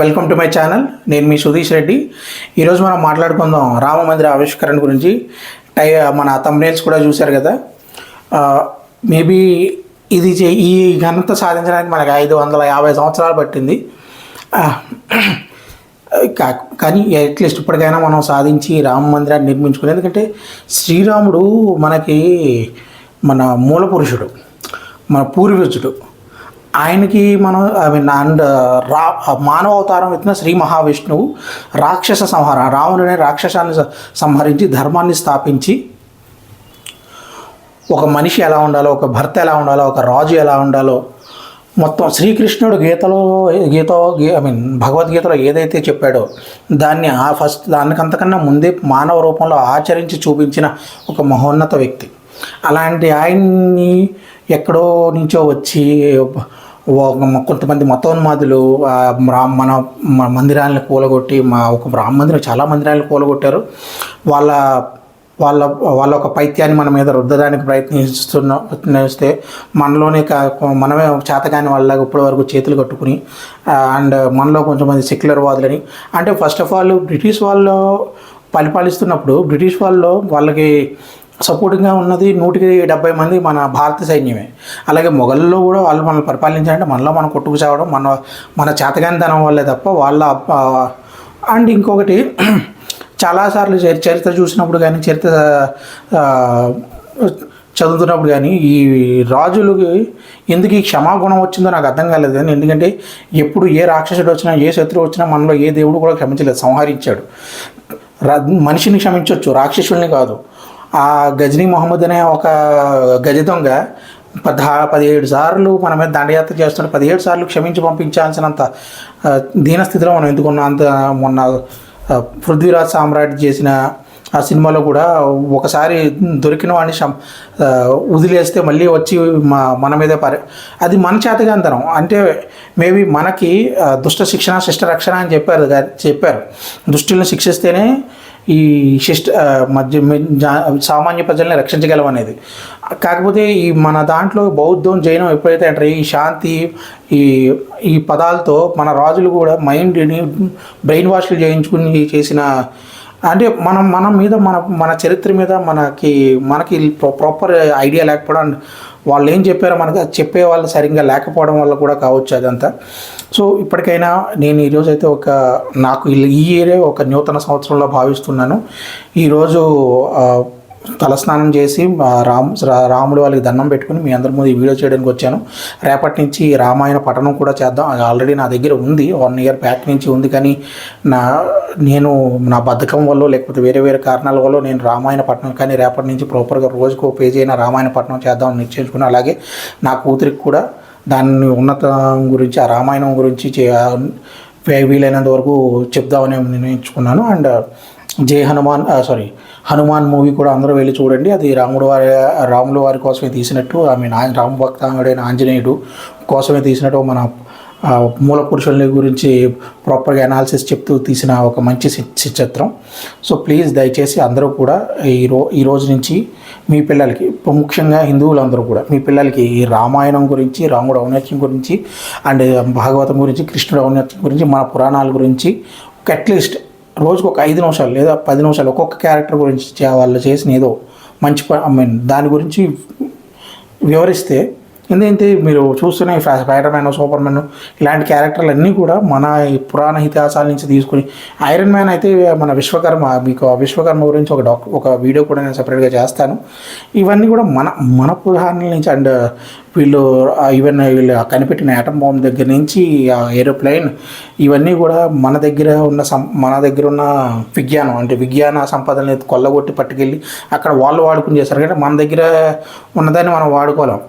Welcome to my channel. నేను మీ సుధీష్ రెడ్డి. ఈరోజు మనం మాట్లాడుకుందాం రామ మందిర ఆవిష్కరణ గురించి. మన థంబ్నెయిల్స్ కూడా చూశారు కదా. మేబీ ఈ ఘనత సాధించడానికి మనకి 550 సంవత్సరాలు పట్టింది. కానీ అట్లీస్ట్ ఇప్పటికైనా మనం సాధించి రామ మందిరాన్ని నిర్మించుకుని, ఎందుకంటే శ్రీరాముడు మనకి మన మూల పురుషుడు, మన పూర్వజుడు. ఆయనకి మనం అండ్ మానవ అవతారం ఎత్తిన శ్రీ మహావిష్ణువు రాక్షస సంహారం, రావణునే రాక్షసాన్ని సంహరించి ధర్మాన్ని స్థాపించి ఒక మనిషి ఎలా ఉండాలో, ఒక భర్త ఎలా ఉండాలో, ఒక రాజు ఎలా ఉండాలో మొత్తం శ్రీకృష్ణుడు భగవద్గీతలో ఏదైతే చెప్పాడో దాన్ని దానికంతకన్నా ముందే మానవ రూపంలో ఆచరించి చూపించిన ఒక మహోన్నత వ్యక్తి. అలాంటి ఆయన్ని ఎక్కడో నుంచో వచ్చి కొంతమంది మతోన్మాదులు మన మందిరాలను కూలగొట్టి, ఒక రామ మందిరం చాలా మందిరాలను కూలగొట్టారు. వాళ్ళ ఒక పైత్యాన్ని మన మీద రుద్దడానికి ప్రయత్నిస్తే మనమే చేతకాని వాళ్ళగా ఇప్పటి వరకు చేతులు కట్టుకుని, అండ్ మనలో కొంతమంది సెక్యులర్ వాదులని, అంటే ఫస్ట్ ఆఫ్ ఆల్ బ్రిటిష్ వాళ్ళు పరిపాలిస్తున్నప్పుడు బ్రిటిష్ వాళ్ళకి సపోర్టింగ్గా ఉన్నది 170 మంది మన భారత సైన్యమే. అలాగే మొఘల్లో కూడా వాళ్ళు మనల్ని పరిపాలించాలంటే మనలో మనం కొట్టుకు చావడం మన చేతగానితనం వల్లే తప్ప అండ్ ఇంకొకటి, చాలాసార్లు చరిత్ర చూసినప్పుడు కానీ, చరిత్ర చదువుతున్నప్పుడు కానీ, ఈ రాజులకి ఎందుకు ఈ క్షమాగుణం వచ్చిందో నాకు అర్థం కాలేదు. కానీ ఎందుకంటే ఎప్పుడు ఏ రాక్షసుడు వచ్చినా, ఏ శత్రువు వచ్చినా మనలో ఏ దేవుడు కూడా క్షమించలేదు, సంహరించాడు. మనిషిని క్షమించవచ్చు, రాక్షసుల్ని కాదు. ఆ గజనీ మహమ్మద్ అనే ఒక గజ దొంగ 17 సార్లు మన మీద దండయాత్ర చేస్తుంటే 17 సార్లు క్షమించి పంపించాల్సినంత దీనస్థితిలో మనం ఎందుకున్నాం. మొన్న పృథ్వీరాజ్ సామ్రాట్ చేసిన ఆ సినిమాలో కూడా ఒకసారి దొరికిన వాడిని వదిలేస్తే మళ్ళీ వచ్చి మన మీదే అది మన చేతగాంతనం. అంటే మేబీ మనకి దుష్ట శిక్షణ శిష్ట రక్షణ అని చెప్పారు. దుష్టులను శిక్షిస్తేనే ఈ సామాన్య ప్రజల్ని రక్షించగలం అనేది. కాకపోతే మన దాంట్లో బౌద్ధం, జైనం ఎప్పుడైతే అంటే ఈ శాంతి ఈ పదాలతో మన రాజులు కూడా మైండ్ని బ్రెయిన్ వాష్లు చేయించుకుని చేసిన, అంటే మన మీద మన చరిత్ర మీద మనకి ప్రాపర్ ఐడియా లేకపోవడం, వాళ్ళు ఏం చెప్పారో మనకు చెప్పే వాళ్ళు సరిగ్గా లేకపోవడం వల్ల కూడా కావచ్చు అదంతా. సో ఇప్పటికైనా నేను ఈరోజైతే నాకు ఈ ఇయరే ఒక నూతన సంవత్సరంలో భావిస్తున్నాను. ఈరోజు తలస్నానం చేసి రాముడు వాళ్ళకి దండం పెట్టుకుని మీ అందరి ముందు ఈ వీడియో చేయడానికి వచ్చాను. రేపటి నుంచి రామాయణ పఠనం కూడా చేద్దాం. ఆల్రెడీ నా దగ్గర ఉంది, 1 ఇయర్ బ్యాక్ నుంచి ఉంది. కానీ నా బద్ధకం వల్ల లేకపోతే వేరే కారణాల వల్ల నేను రామాయణ పఠనం, కానీ రేపటి నుంచి ప్రాపర్గా రోజుకు ఒక పేజీ అయినా రామాయణ పఠనం చేద్దామని నిశ్చయించుకున్నాను. అలాగే నా కూతురికి కూడా దాన్ని ఉన్నతం గురించి, ఆ రామాయణం గురించి వీలైనంత వరకు చెప్దామని నిర్ణయించుకున్నాను. అండ్ జై హనుమాన్ మూవీ కూడా అందరూ వెళ్ళి చూడండి. అది రాముల వారి కోసమే తీసినట్టు, రామ భక్తాంగుడైన ఆంజనేయుడు కోసమే తీసినట్టు, మన మూల పురుషుల గురించి ప్రాపర్గా అనాలిసిస్ చెప్తూ తీసిన ఒక మంచి చిత్రం. సో ప్లీజ్ దయచేసి అందరూ కూడా ఈ రోజు నుంచి మీ పిల్లలకి, ముఖ్యంగా హిందువులందరూ కూడా మీ పిల్లలకి ఈ రామాయణం గురించి, రాముడు ఔన్నత్యం గురించి, అండ్ భాగవతం గురించి, కృష్ణుడు ఔన్నత్యం గురించి, మన పురాణాల గురించి అట్లీస్ట్ రోజుకు ఒక 5 నిమిషాలు లేదా 10 నిమిషాలు ఒక్కొక్క క్యారెక్టర్ గురించి వాళ్ళు చేసిన ఏదో మంచి దాని గురించి వివరిస్తే, ఎందుకంటే మీరు చూస్తున్న స్పైడర్ మ్యాన్, సూపర్ మ్యాన్ ఇలాంటి క్యారెక్టర్లు అన్నీ కూడా మన పురాణ ఇతిహాసాల నుంచి తీసుకుని, ఐరన్ మ్యాన్ అయితే మన విశ్వకర్మ గురించి ఒక వీడియో కూడా నేను సపరేట్గా చేస్తాను. ఇవన్నీ కూడా మన పురాణాల నుంచి, అండ్ వీళ్ళు కనిపెట్టిన యాటమ్ బాంబ్ దగ్గర నుంచి ఏరోప్లేన్, ఇవన్నీ కూడా మన దగ్గర ఉన్న విజ్ఞానం, అంటే విజ్ఞాన సంపదని కొల్లగొట్టి పట్టుకెళ్ళి అక్కడ వాళ్ళు వాడుకుని చేస్తారు. కానీ మన దగ్గర ఉన్నదాన్ని మనం వాడుకోలేం.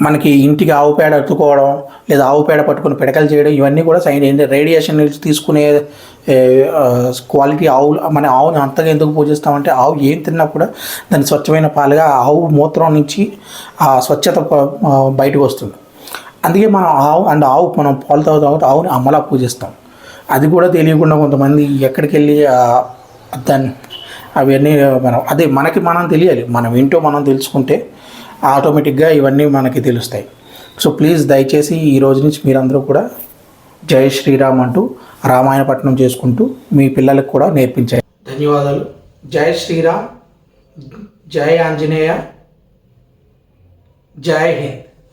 మనకి ఇంటికి ఆవు పేడ అతుకోవడం, లేదా ఆవు పేడ పట్టుకుని పిడకలు చేయడం, ఇవన్నీ కూడా రేడియేషన్ తీసుకునే క్వాలిటీ మన ఆవుని అంతగా ఎందుకు పూజిస్తామంటే, ఆవు ఏం తిన్నా కూడా దాని స్వచ్ఛమైన పాలుగా ఆవు మూత్రం నుంచి ఆ స్వచ్ఛత బయటకు వస్తుంది. అందుకే మనం పాలు తాగుతాం, ఆవుని అమ్మలా పూజిస్తాం. అది కూడా తెలియకుండా కొంతమంది ఎక్కడికి వెళ్ళి అవన్నీ మనం తెలియాలి. మనం ఏంటో మనం తెలుసుకుంటే ఆటోమేటిక్గా ఇవన్నీ మనకి తెలుస్తాయి. సో ప్లీజ్ దయచేసి ఈ రోజు నుంచి మీరందరూ కూడా జై శ్రీరామ్ అంటూ రామాయణ పఠనం చేసుకుంటూ మీ పిల్లలకు కూడా నేర్పించారు. ధన్యవాదాలు. జై శ్రీరామ్, జై ఆంజనేయ, జై హింద్.